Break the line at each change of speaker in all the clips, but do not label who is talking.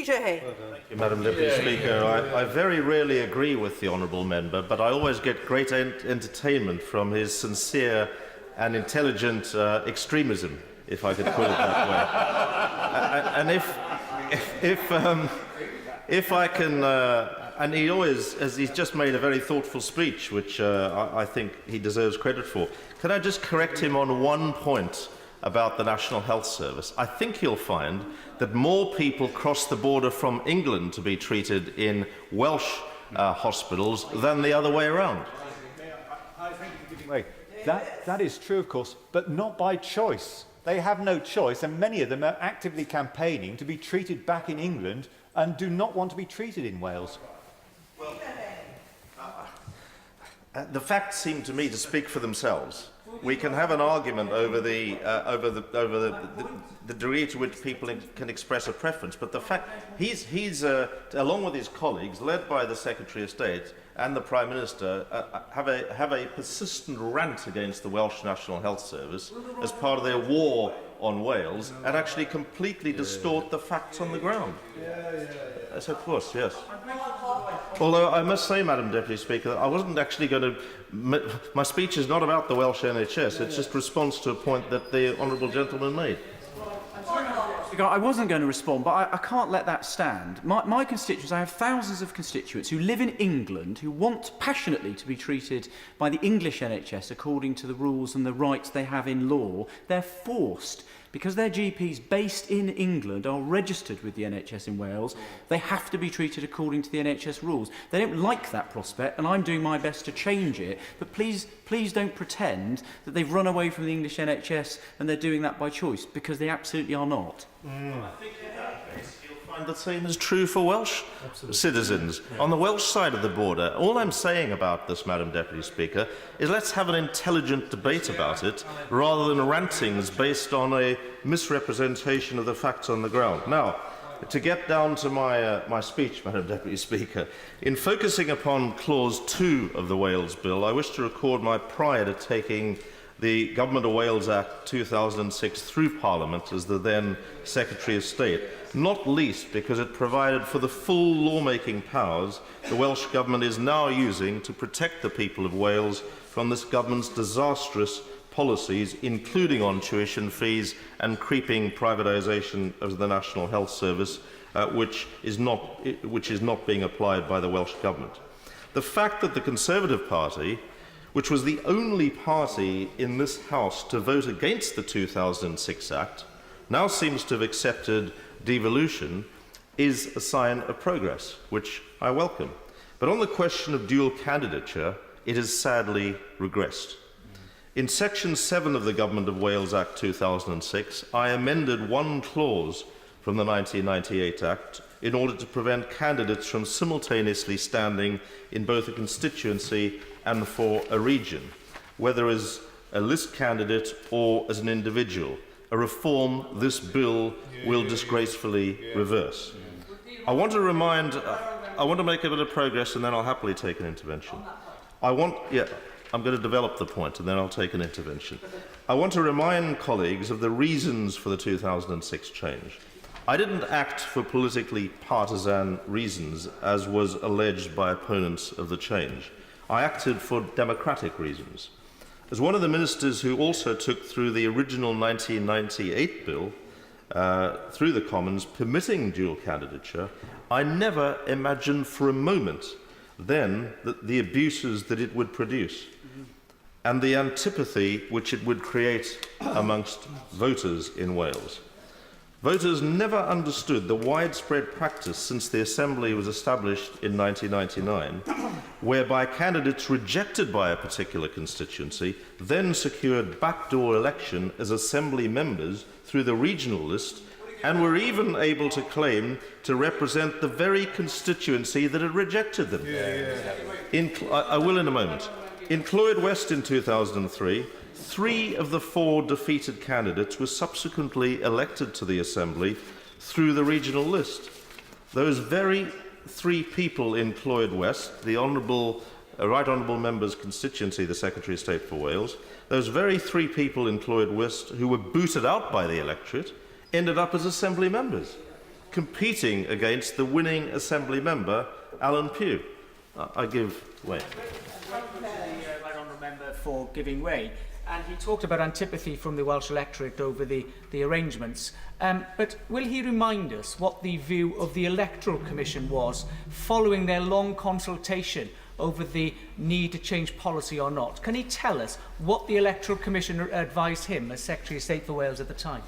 Peter Hay.
Thank you, Madam Deputy Speaker. I very rarely agree with the honourable member, but I always get great entertainment from his sincere and intelligent extremism, if I could put it that way. And if I can, and he always, as he's just made a very thoughtful speech, which I think he deserves credit for. Can I just correct him on one point about the National Health Service? I think he'll find that more people cross the border from England to be treated in Welsh hospitals than the other way around.
That is true, of course, but not by choice. They have no choice, and many of them are actively campaigning to be treated back in England and do not want to be treated in Wales.
Well, the facts seem to me to speak for themselves. We can have an argument over the degree to which people can express a preference, but the fact he's along with his colleagues, led by the Secretary of State and the Prime Minister, have a persistent rant against the Welsh National Health Service as part of their war on Wales, and actually completely distort the facts on the ground. Yes, of course, yes. Although I must say, Madam Deputy Speaker, that I wasn't actually going to... My speech is not about the Welsh NHS, it's just response to a point that the honourable gentleman made.
I wasn't going to respond, but I can't let that stand. My constituents, I have thousands of constituents who live in England who want passionately to be treated by the English NHS according to the rules and the rights they have in law. They're forced, because their GPs based in England are registered with the NHS in Wales. They have to be treated according to the NHS rules. They don't like that prospect, and I'm doing my best to change it. But please don't pretend that they've run away from the English NHS and they're doing that by choice, because they absolutely are not.
I think in that case you'll find the same is true for Welsh citizens. Yeah. On the Welsh side of the border, all I'm saying about this, Madam Deputy Speaker, is let's have an intelligent debate about it, rather than rantings based on a misrepresentation of the facts on the ground. Now, to get down to my speech, Madam Deputy Speaker, in focusing upon Clause 2 of the Wales Bill, I wish to record my pride at taking the Government of Wales Act 2006 through Parliament as the then Secretary of State, not least because it provided for the full lawmaking powers the Welsh Government is now using to protect the people of Wales from this Government's disastrous policies, including on tuition fees and creeping privatisation of the National Health Service, which is not being applied by the Welsh Government. The fact that the Conservative Party, which was the only party in this House to vote against the 2006 Act, now seems to have accepted devolution, is a sign of progress, which I welcome. But on the question of dual candidature, it has sadly regressed. In Section 7 of the Government of Wales Act 2006, I amended one clause from the 1998 Act in order to prevent candidates from simultaneously standing in both a constituency and for a region, whether as a list candidate or as an individual, a reform this bill will disgracefully reverse. I want to make a bit of progress, and then I'll happily take an intervention. I'm going to develop the point, and then I'll take an intervention. I want to remind colleagues of the reasons for the 2006 change. I didn't act for politically partisan reasons, as was alleged by opponents of the change. I acted for democratic reasons. As one of the ministers who also took through the original 1998 bill, through the Commons, permitting dual candidature, I never imagined for a moment then that the abuses that it would produce and the antipathy which it would create amongst voters in Wales. Voters never understood the widespread practice since the Assembly was established in 1999, whereby candidates rejected by a particular constituency then secured backdoor election as Assembly members through the regional list, and were even able to claim to represent the very constituency that had rejected them. I will in a moment. In Clwyd West in 2003, 3 of the 4 defeated candidates were subsequently elected to the Assembly through the regional list. Those very 3 people in Clwyd West, the Right Honourable Member's constituency, the Secretary of State for Wales, those very 3 people in Clwyd West who were booted out by the electorate ended up as Assembly members. competing against the winning Assembly member, Alan Pugh. I give way.
Right honourable member for giving way. And he talked about antipathy from the Welsh electorate over the arrangements. But will he remind us what the view of the Electoral Commission was following their long consultation over the need to change policy or not? Can he tell us what the Electoral Commission advised him as Secretary of State for Wales at the time?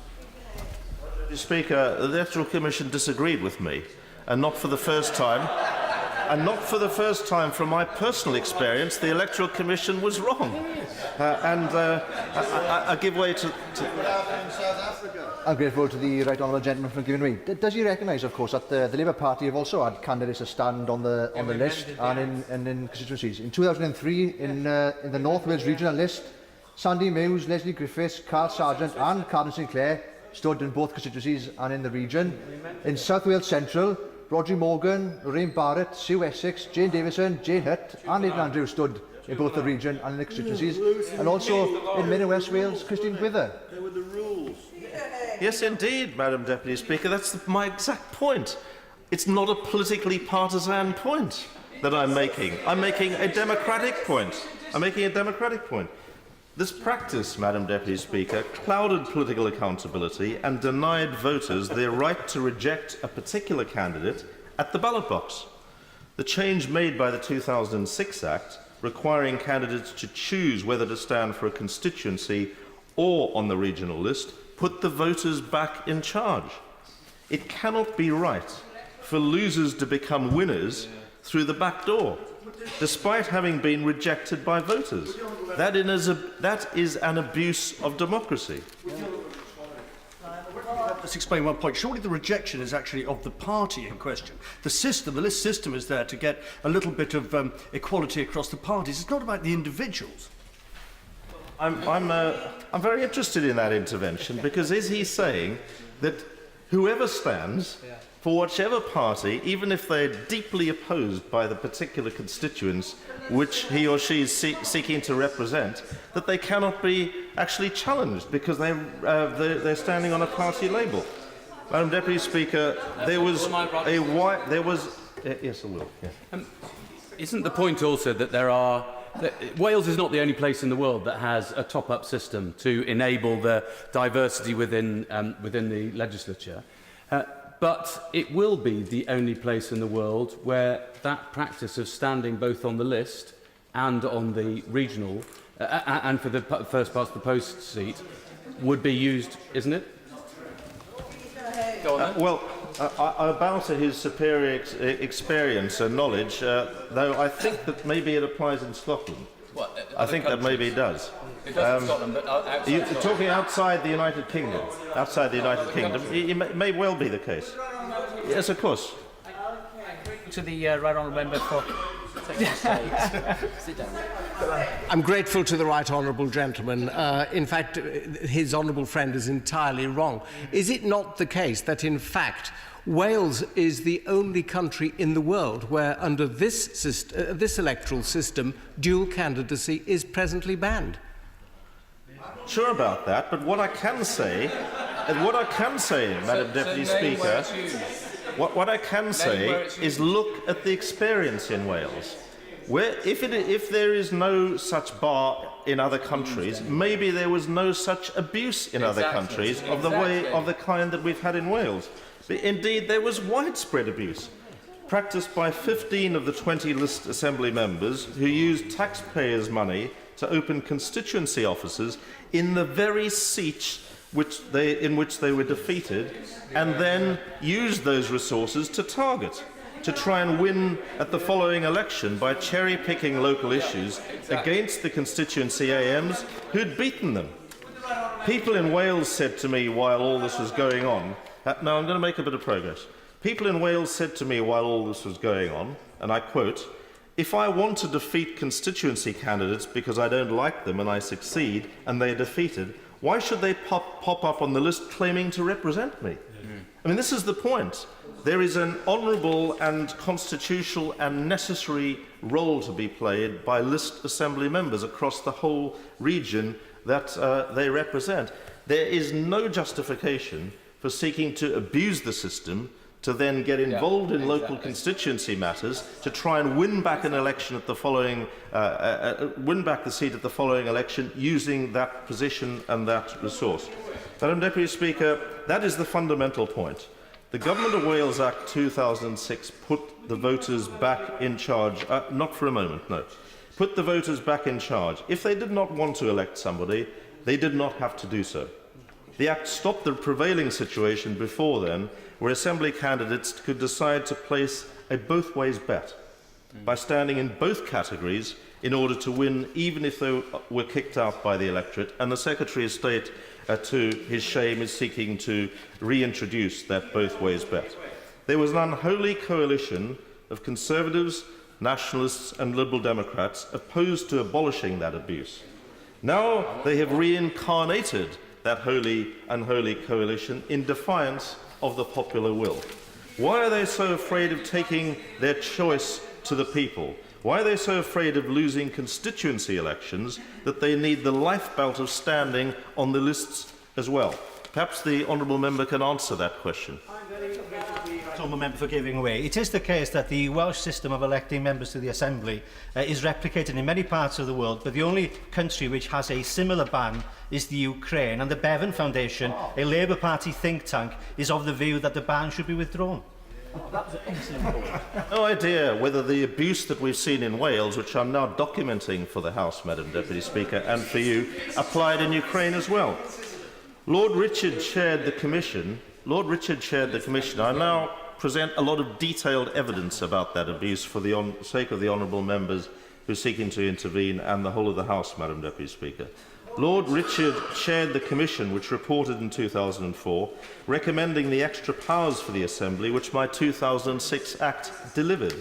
Mr. Speaker, the Electoral Commission disagreed with me, and not for the first time. And not for the first time, from my personal experience, the Electoral Commission was wrong. I give way to...
I'm grateful to the right honourable gentleman for giving way. Does he recognise, of course, that the Labour Party have also had candidates to stand on the list and in constituencies? In 2003, in the North Wales regional list, Sandy Mews, Leslie Griffiths, Carl Sargent and Carden Sinclair stood in both constituencies and in the region. In South Wales Central, Rodri Morgan, Lorraine Barrett, Sue Essex, Jane Davison, Jane Hutt and Aidan Andrews stood in both the region and in the constituencies. And also in Mid and West Wales, Christine Gwither.
There were the rules. Yes, indeed, Madam Deputy Speaker. That's my exact point. It's not a politically partisan point that I'm making. I'm making a democratic point. This practice, Madam Deputy Speaker, clouded political accountability and denied voters their right to reject a particular candidate at the ballot box. The change made by the 2006 Act, requiring candidates to choose whether to stand for a constituency or on the regional list, put the voters back in charge. It cannot be right for losers to become winners through the back door, despite having been rejected by voters. That is an abuse of democracy.
Let's explain one point. Surely the rejection is actually of the party in question. The system, the list system, is there to get a little bit of equality across the parties. It's not about the individuals.
I'm very interested in that intervention, because is he saying that whoever stands for whichever party, even if they're deeply opposed by the particular constituents which he or she is seeking to represent, that they cannot be actually challenged because they're standing on a party label? Madam Deputy Speaker, there was a white... There was... yes, I will. Yeah.
Isn't the point also that Wales is not the only place in the world that has a top-up system to enable the diversity within the legislature? But it will be the only place in the world where that practice of standing both on the list and on the regional, and for the first past the post seat, would be used, isn't it? Go on,
about his superior experience and knowledge, though I think that maybe it applies in Scotland. I think that maybe it does.
It does in Scotland, but outside
You're
Scotland.
talking outside the United Kingdom. Outside the United Kingdom, it may well be the case. Yes, of course.
To the right honourable member for...
I'm grateful to the right honourable gentleman. In fact, his honourable friend is entirely wrong. Is it not the case that, in fact, Wales is the only country in the world where, under this electoral system, dual candidacy is presently banned?
Sure about that, but what I can say, Madam Deputy Speaker, what I can say is look at the experience in Wales. Where, if there is no such bar in other countries, maybe there was no such abuse in other countries of the kind that we've had in Wales. But indeed, there was widespread abuse, practiced by 15 of the 20 list assembly members who used taxpayers' money to open constituency offices in the very seats in which they were defeated, and then used those resources to target, to try and win at the following election by cherry-picking local issues against the constituency AMs who'd beaten them. People in Wales said to me while all this was going on, now I'm going to make a bit of progress. People in Wales said to me while all this was going on, and I quote, "If I want to defeat constituency candidates because I don't like them and I succeed and they're defeated, why should they pop up on the list claiming to represent me?" I mean, this is the point. There is an honourable and constitutional and necessary role to be played by list assembly members across the whole region that they represent. There is no justification for seeking to abuse the system to then get involved in local constituency matters to try and win back an election at the following, win back the seat at the following election using that position and that resource. Madam Deputy Speaker, that is the fundamental point. The Government of Wales Act 2006 put the voters back in charge, not for a moment, no, put the voters back in charge. If they did not want to elect somebody, they did not have to do so. The Act stopped the prevailing situation before then, where Assembly candidates could decide to place a both-ways bet by standing in both categories in order to win, even if they were kicked out by the electorate. And the Secretary of State, to his shame, is seeking to reintroduce that both-ways bet. There was an unholy coalition of Conservatives, Nationalists and Liberal Democrats opposed to abolishing that abuse. Now they have reincarnated that unholy coalition in defiance of the popular will. Why are they so afraid of taking their choice to the people? Why are they so afraid of losing constituency elections that they need the lifebelt of standing on the lists as well? Perhaps the honourable member can answer that question.
Honourable member for giving way. It is the case that the Welsh system of electing members to the Assembly is replicated in many parts of the world, but the only country which has a similar ban is the Ukraine, and the Bevan Foundation, a Labour Party think tank, is of the view that the ban should be withdrawn.
No idea whether the abuse that we've seen in Wales, which I'm now documenting for the House, Madam Deputy Speaker, and for you, applied in Ukraine as well. Lord Richard chaired the Commission. I now present a lot of detailed evidence about that abuse for the sake of the honourable members who are seeking to intervene and the whole of the House, Madam Deputy Speaker. Lord Richard chaired the Commission which reported in 2004, recommending the extra powers for the Assembly which my 2006 Act delivered.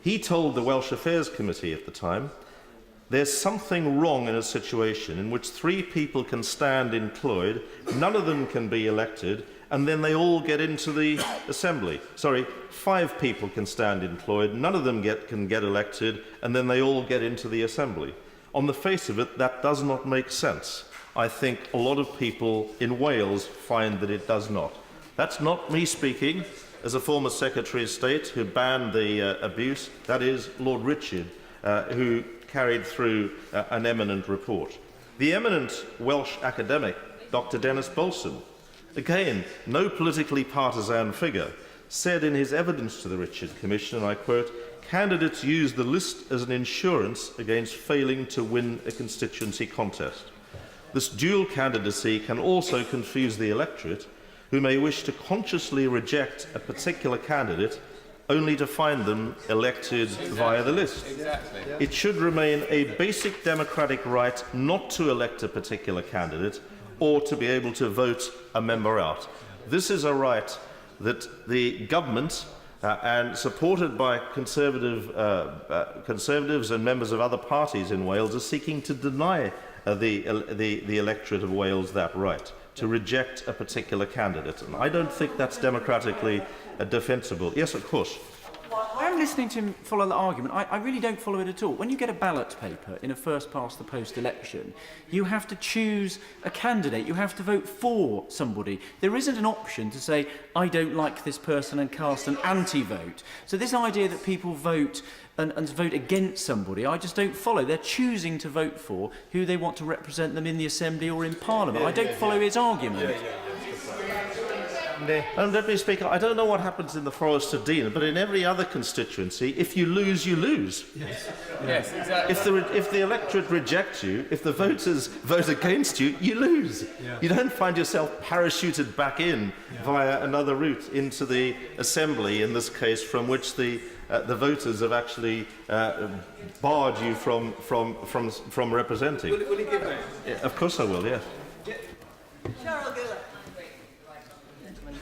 He told the Welsh Affairs Committee at the time, "There's something wrong in a situation in which 3 people can stand employed, none of them can be elected, and then they all get into the Assembly. Sorry, 5 people can stand employed, none of them can get elected, and then they all get into the Assembly." On the face of it, that does not make sense. I think a lot of people in Wales find that it does not. That's not me speaking as a former Secretary of State who banned the abuse. That is Lord Richard, who carried through an eminent report. The eminent Welsh academic, Dr. Dennis Bolson, again, no politically partisan figure, said in his evidence to the Richard Commission, and I quote, "Candidates use the list as an insurance against failing to win a constituency contest. This dual candidacy can also confuse the electorate, who may wish to consciously reject a particular candidate only to find them elected via the list. It should remain a basic democratic right not to elect a particular candidate or to be able to vote a member out. This is a right that the government and supported by Conservatives and members of other parties in Wales are seeking to deny the electorate of Wales that right, to reject a particular candidate. And I don't think that's democratically defensible. Yes, of course.
I'm listening to him follow the argument. I really don't follow it at all. When you get a ballot paper in a first-past-the-post election, you have to choose a candidate. You have to vote for somebody. There isn't an option to say, I don't like this person and cast an anti-vote. So this idea that people vote and vote against somebody, I just don't follow. They're choosing to vote for who they want to represent them in the Assembly or in Parliament. I don't follow his argument.
And Deputy Speaker, I don't know what happens in the Forest of Dean, but in every other constituency, if you lose, you lose.
Yes, exactly.
If the electorate rejects you, if the voters vote against you, you lose. You don't find yourself parachuted back in via another route into the Assembly, in this case, from which the voters have actually barred you from representing.
Will he give way?
Yeah, of course I will, yes.
Cheryl Gillett.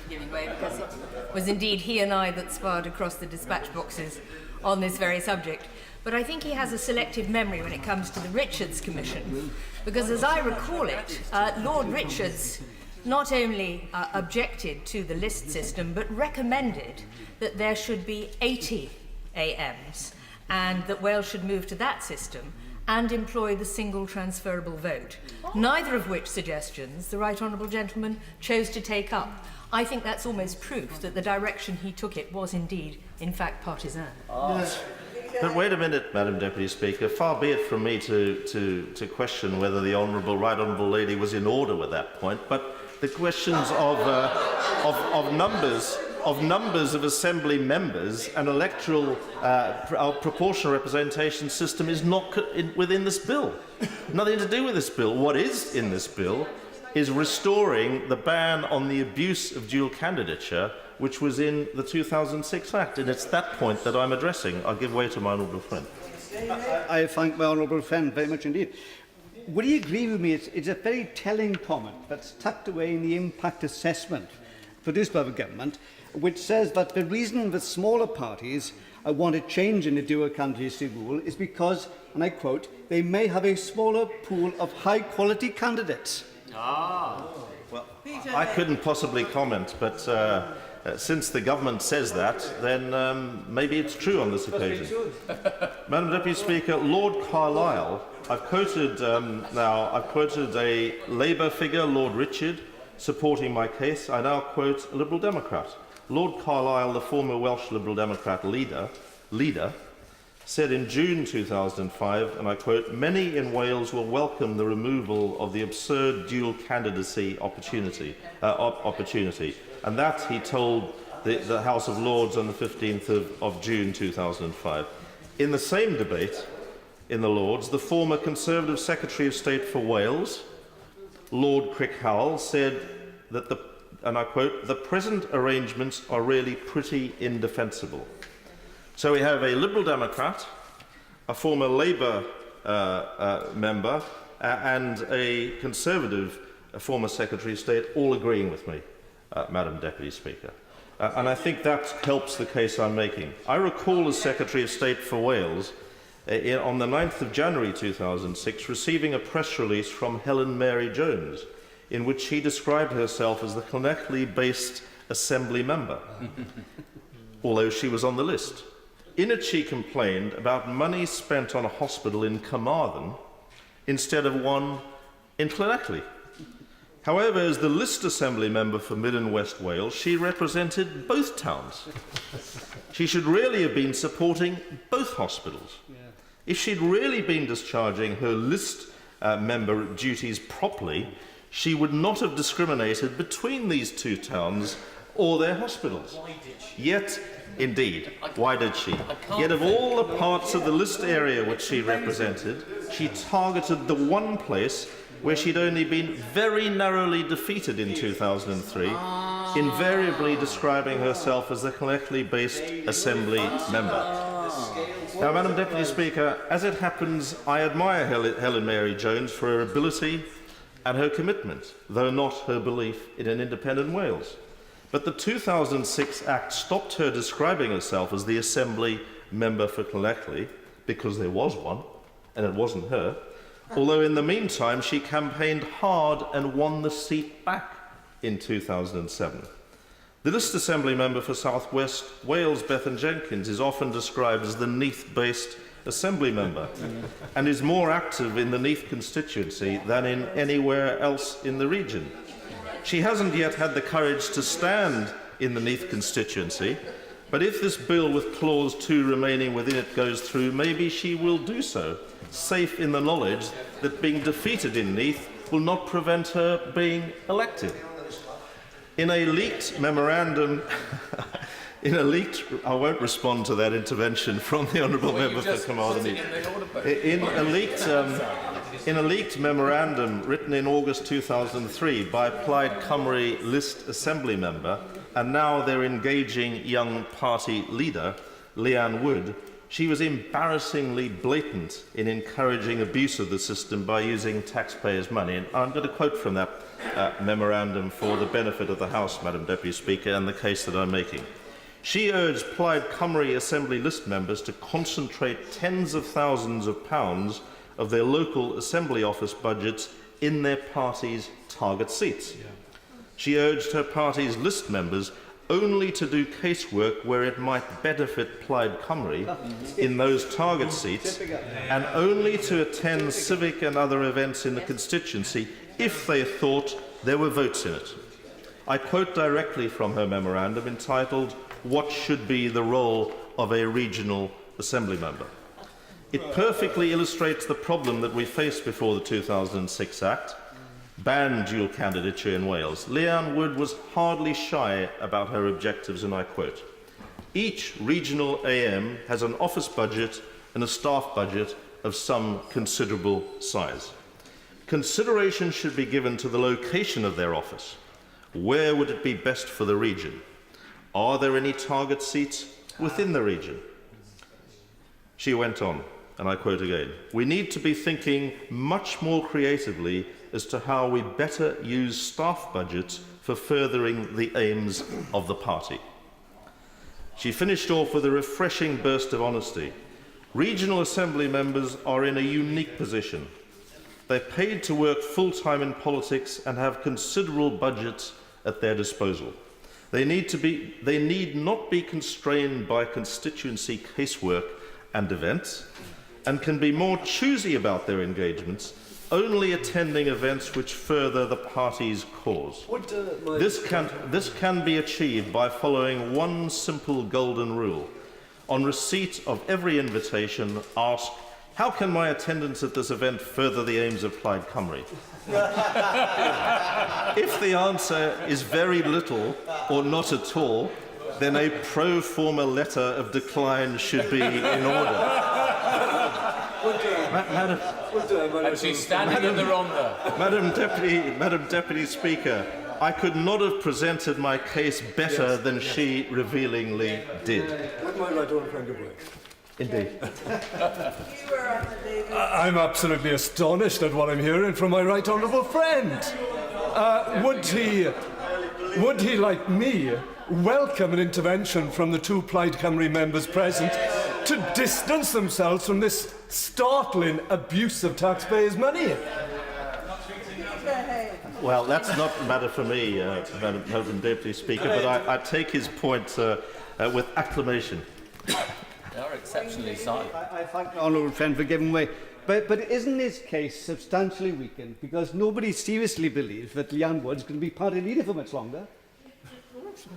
Giving way, because it was indeed he and I that sparred across the dispatch boxes on this very subject. But I think he has a selective memory when it comes to the Richards Commission, because as I recall it, Lord Richards not only objected to the list system, but recommended that there should be 80 AMs, and that Wales should move to that system and employ the single transferable vote, neither of which suggestions the Right Honourable Gentleman chose to take up. I think that's almost proof that the direction he took it was indeed, in fact, partisan.
But wait a minute, Madam Deputy Speaker. Far be it from me to question whether the Right Honourable Lady was in order with that point, but the questions of numbers of Assembly members and electoral proportional representation system is not within this bill. Nothing to do with this bill. What is in this bill is restoring the ban on the abuse of dual candidature, which was in the 2006 Act, and it's that point that I'm addressing. I'll give way to my honourable friend.
I thank my honourable friend very much indeed. Would he agree with me? It's a very telling comment that's tucked away in the impact assessment produced by the government, which says that the reason that smaller parties want a change in the dual candidacy rule is because, and I quote, they may have a smaller pool of high-quality candidates.
Well, I couldn't possibly comment, but since the government says that, then maybe it's true on this occasion. Madam Deputy Speaker, Lord Carlisle, I've quoted a Labour figure, Lord Richard, supporting my case. I now quote a Liberal Democrat. Lord Carlisle, the former Welsh Liberal Democrat leader, said in June 2005, and I quote, "Many in Wales will welcome the removal of the absurd dual candidacy opportunity. And that he told the House of Lords on the 15th of June 2005. In the same debate in the Lords, the former Conservative Secretary of State for Wales, Lord Crickhowell, said that and I quote, "the present arrangements are really pretty indefensible." So we have a Liberal Democrat, a former Labour member, and a Conservative former Secretary of State all agreeing with me, Madam Deputy Speaker. And I think that helps the case I'm making. I recall as Secretary of State for Wales, on the 9th of January 2006, receiving a press release from Helen Mary Jones, in which she described herself as the Clonechley-based Assembly member, although she was on the list. In it, she complained about money spent on a hospital in Carmarthen instead of one in Llanelli. However, as the list Assembly member for Mid and West Wales, she represented both towns. She should really have been supporting both hospitals. If she'd really been discharging her list member duties properly, she would not have discriminated between these two towns or their hospitals. Yet, indeed, why did she? Yet of all the parts of the list area which she represented, she targeted the one place where she'd only been very narrowly defeated in 2003, invariably describing herself as the Clonechley-based Assembly member. Now, Madam Deputy Speaker, as it happens, I admire Helen Mary Jones for her ability and her commitment, though not her belief in an independent Wales. But the 2006 Act stopped her describing herself as the Assembly member for Clonechley, because there was one, and it wasn't her, although in the meantime she campaigned hard and won the seat back in 2007. The list Assembly member for South West Wales, Bethan Jenkins, is often described as the Neath-based Assembly member and is more active in the Neath constituency than in anywhere else in the region. She hasn't yet had the courage to stand in the Neath constituency, but if this bill with Clause 2 remaining within it goes through, maybe she will do so, safe in the knowledge that being defeated in Neath will not prevent her being elected. In a leaked memorandum, I won't respond to that intervention from the Honourable Member for Carmarthen. In a leaked memorandum written in August 2003 by Plaid Cymru list Assembly member and now their engaging young party leader, Leanne Wood, she was embarrassingly blatant in encouraging abuse of the system by using taxpayers' money. And I'm going to quote from that memorandum for the benefit of the House, Madam Deputy Speaker, and the case that I'm making. She urged Plaid Cymru Assembly list members to concentrate tens of thousands of pounds of their local Assembly office budgets in their party's target seats. She urged her party's list members only to do casework where it might benefit Plaid Cymru in those target seats, and only to attend civic and other events in the constituency if they thought there were votes in it. I quote directly from her memorandum entitled, "What should be the role of a regional assembly member?" It perfectly illustrates the problem that we faced before the 2006 Act banned dual candidature in Wales. Leanne Wood was hardly shy about her objectives, and I quote, "Each regional AM has an office budget and a staff budget of some considerable size. Consideration should be given to the location of their office. Where would it be best for the region? Are there any target seats within the region?" She went on, and I quote again, "We need to be thinking much more creatively as to how we better use staff budgets for furthering the aims of the party." She finished off with a refreshing burst of honesty. Regional Assembly members are in a unique position. They're paid to work full-time in politics and have considerable budgets at their disposal. They need not be constrained by constituency casework and events, and can be more choosy about their engagements, only attending events which further the party's cause. This can be achieved by following one simple golden rule. On receipt of every invitation, ask, "How can my attendance at this event further the aims of Plaid Cymru?" If the answer is very little or not at all, then a pro forma letter of decline should be in order.
She's standing in the ronda.
Madam Deputy Speaker, I could not have presented my case better than she revealingly did.
With my right honourable friend away.
Indeed.
I'm absolutely astonished at what I'm hearing from my right honourable friend. Would he, like me, welcome an intervention from the two Plaid Cymru members present to distance themselves from this startling abuse of taxpayers' money?
Well, that's not a matter for me, Madam Deputy Speaker, but I take his point with acclamation.
They are exceptionally silent.
I thank the honourable friend for giving way. But isn't this case substantially weakened because nobody seriously believes that Leanne Wood's going to be party leader for much longer?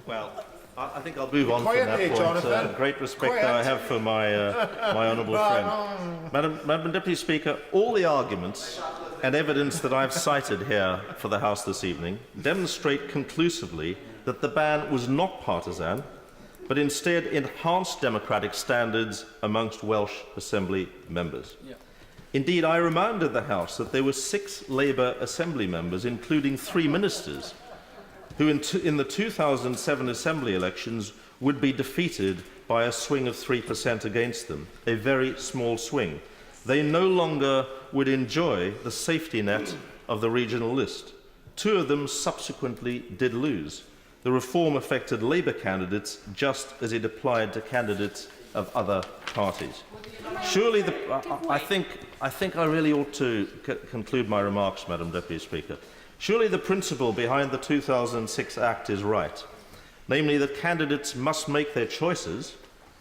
Well, I think I'll move on from that point. Great respect that I have for my honourable friend. Madam Deputy Speaker, all the arguments and evidence that I've cited here for the House this evening demonstrate conclusively that the ban was not partisan, but instead enhanced democratic standards amongst Welsh Assembly members. Yeah. Indeed, I reminded the House that there were 6 Labour Assembly members, including 3 ministers, who in the 2007 Assembly elections would be defeated by a swing of 3% against them, a very small swing. They no longer would enjoy the safety net of the regional list. 2 of them subsequently did lose. The reform affected Labour candidates just as it applied to candidates of other parties. Surely, I think I really ought to conclude my remarks, Madam Deputy Speaker. Surely the principle behind the 2006 Act is right, namely that candidates must make their choices,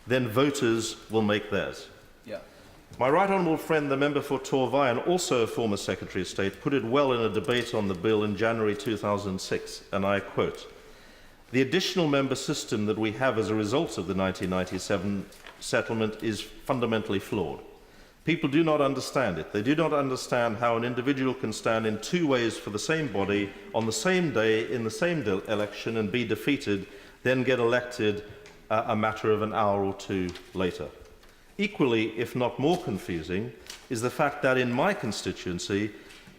then voters will make theirs.
Yeah.
My right honourable friend, the member for Torfaen, also a former Secretary of State, put it well in a debate on the bill in January 2006, and I quote, "The additional member system that we have as a result of the 1997 settlement is fundamentally flawed. People do not understand it. They do not understand how an individual can stand in 2 ways for the same body on the same day in the same election and be defeated, then get elected a matter of an hour or 2 later. Equally, if not more confusing, is the fact that in my constituency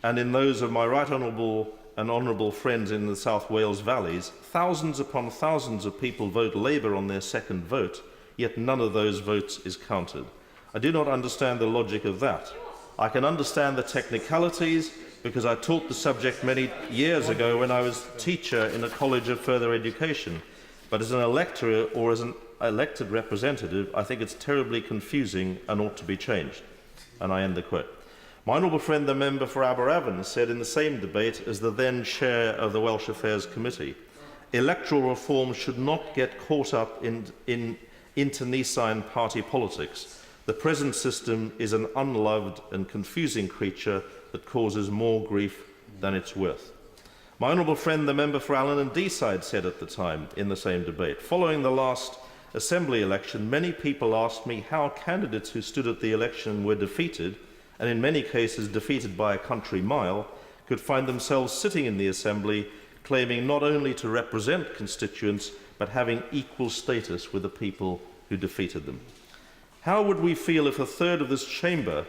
and in those of my right honourable and honourable friends in the South Wales valleys, thousands upon thousands of people vote Labour on their second vote, yet none of those votes is counted. I do not understand the logic of that. I can understand the technicalities because I taught the subject many years ago when I was teacher in a college of further education. But as an electorate or as an elected representative, I think it's terribly confusing and ought to be changed." And I end the quote. My honourable friend, the member for Aberavon, said in the same debate as the then chair of the Welsh Affairs Committee, "Electoral reform should not get caught up in internecine party politics. The present system is an unloved and confusing creature that causes more grief than it's worth." My honourable friend, the member for Allen and Deeside, said at the time in the same debate, following the last Assembly election, many people asked me how candidates who stood at the election were defeated, and in many cases defeated by a country mile, could find themselves sitting in the Assembly claiming not only to represent constituents, but having equal status with the people who defeated them. How would we feel if a third of this chamber,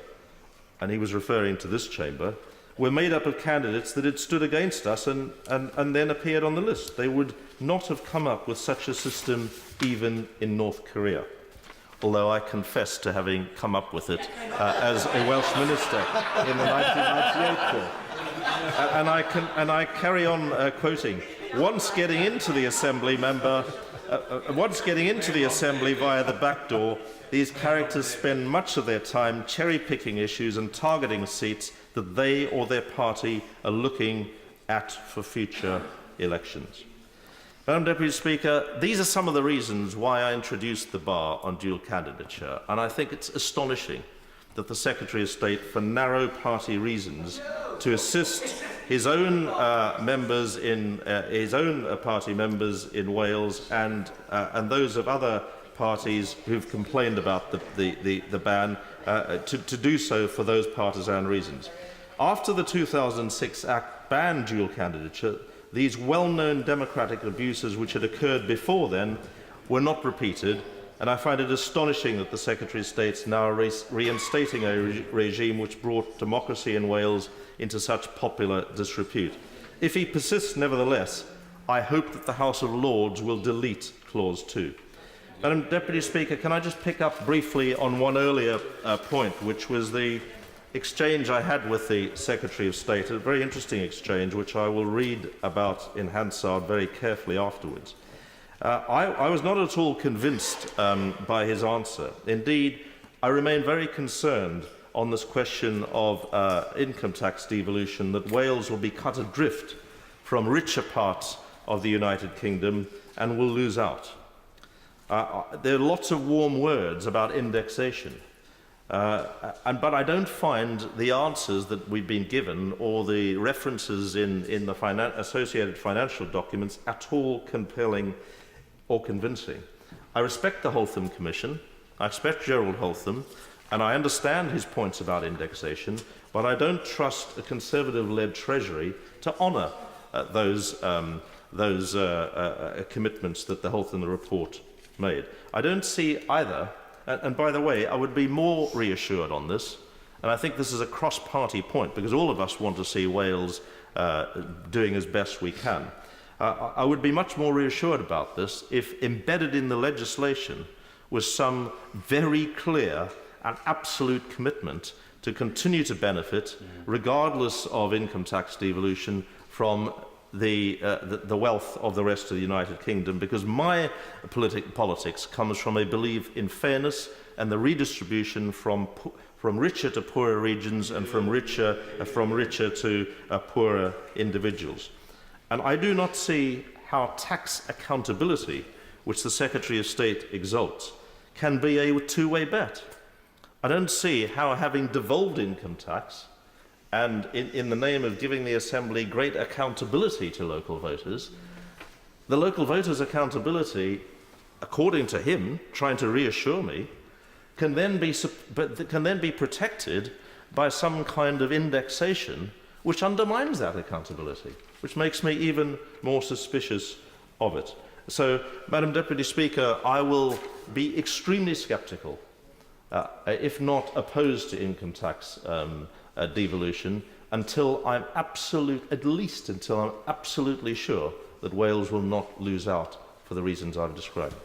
and he was referring to this chamber, were made up of candidates that had stood against us and then appeared on the list? They would not have come up with such a system even in North Korea, although I confess to having come up with it as a Welsh minister in the 1998 bill. And I carry on quoting, once getting into the Assembly via the back door, these characters spend much of their time cherry-picking issues and targeting seats that they or their party are looking at for future elections. Madam Deputy Speaker, these are some of the reasons why I introduced the bar on dual candidature, and I think it's astonishing that the Secretary of State, for narrow party reasons, to assist his own members in his own party members in Wales and those of other parties who've complained about the ban, to do so for those partisan reasons. After the 2006 Act banned dual candidature, these well-known democratic abuses which had occurred before then were not repeated, and I find it astonishing that the Secretary of State is now reinstating a regime which brought democracy in Wales into such popular disrepute. If he persists, nevertheless, I hope that the House of Lords will delete Clause 2. Madam Deputy Speaker, can I just pick up briefly on one earlier point, which was the exchange I had with the Secretary of State, a very interesting exchange, which I will read about in Hansard very carefully afterwards. I was not at all convinced by his answer. Indeed, I remain very concerned on this question of income tax devolution, that Wales will be cut adrift from richer parts of the United Kingdom and will lose out. There are lots of warm words about indexation, but I don't find the answers that we've been given or the references in the associated financial documents at all compelling or convincing. I respect the Holtham Commission, I respect Gerald Holtham, and I understand his points about indexation, but I don't trust a Conservative-led Treasury to honour those commitments that the Holtham report made. I don't see either, and by the way, I would be more reassured on this, and I think this is a cross-party point, because all of us want to see Wales doing as best we can. I would be much more reassured about this if embedded in the legislation was some very clear and absolute commitment to continue to benefit, regardless of income tax devolution, from the wealth of the rest of the United Kingdom, because my politics comes from a belief in fairness and the redistribution from richer to poorer regions and from richer to poorer individuals. And I do not see how tax accountability, which the Secretary of State exalts, can be a two-way bet. I don't see how, having devolved income tax, and in the name of giving the Assembly great accountability to local voters, the local voters' accountability, according to him, trying to reassure me, can then be protected by some kind of indexation which undermines that accountability, which makes me even more suspicious of it. So, Madam Deputy Speaker, I will be extremely sceptical, if not opposed to income tax devolution, until I'm absolutely sure that Wales will not lose out for the reasons I've described.